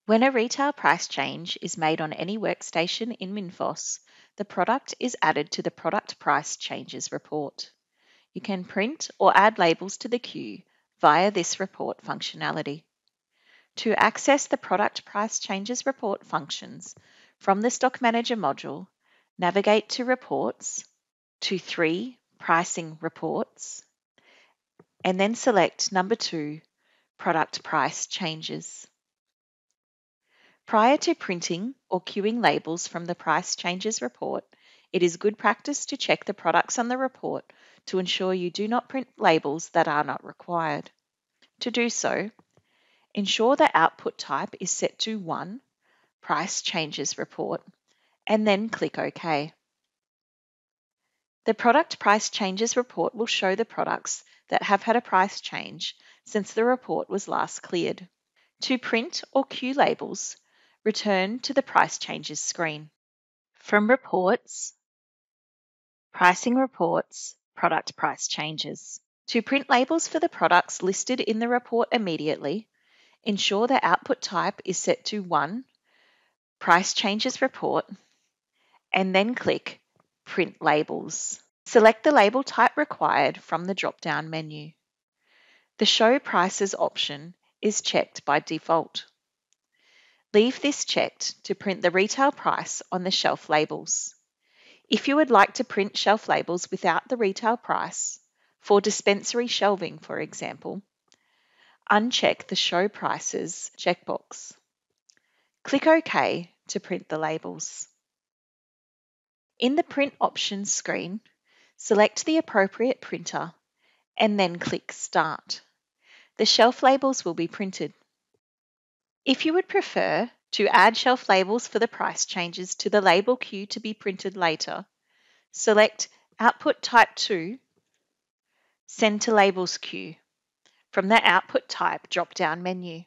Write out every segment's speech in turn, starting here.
When a retail price change is made on any workstation in Minfos, the product is added to the Product Price Changes report. You can print or add labels to the queue via this report functionality. To access the Product Price Changes report functions from the Stock Manager module, navigate to Reports, to 3 Pricing Reports, and then select number 2, Product Price Changes. Prior to printing or queuing labels from the Price Changes report, it is good practice to check the products on the report to ensure you do not print labels that are not required. To do so, ensure the output type is set to 1, Price Changes Report, and then click OK. The Product Price Changes report will show the products that have had a price change since the report was last cleared. To print or queue labels, return to the Price Changes screen. From Reports, Pricing Reports, Product Price Changes. To print labels for the products listed in the report immediately, ensure the output type is set to 1, Price Changes Report, and then click Print Labels. Select the label type required from the drop-down menu. The Show Prices option is checked by default. Leave this checked to print the retail price on the shelf labels. If you would like to print shelf labels without the retail price, for dispensary shelving for example, uncheck the Show Prices checkbox. Click OK to print the labels. In the Print Options screen, select the appropriate printer and then click Start. The shelf labels will be printed. If you would prefer to add shelf labels for the price changes to the label queue to be printed later, select Output Type 2, Send to Labels queue from the Output Type drop-down menu.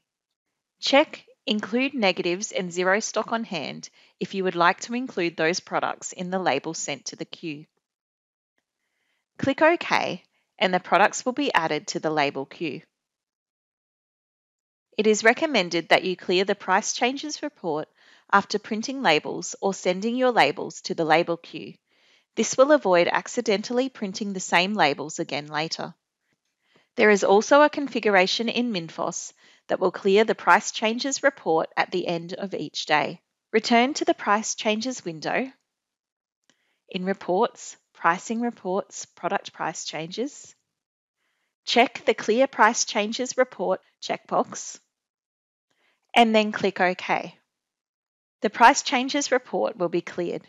Check Include negatives and 0 stock on hand if you would like to include those products in the label sent to the queue. Click OK and the products will be added to the label queue. It is recommended that you clear the Price Changes report after printing labels or sending your labels to the label queue. This will avoid accidentally printing the same labels again later. There is also a configuration in Minfos that will clear the Price Changes report at the end of each day. Return to the Price Changes window. In Reports, Pricing Reports, Product Price Changes. Check the Clear Price Changes Report checkbox, and then click OK. The Price Changes report will be cleared.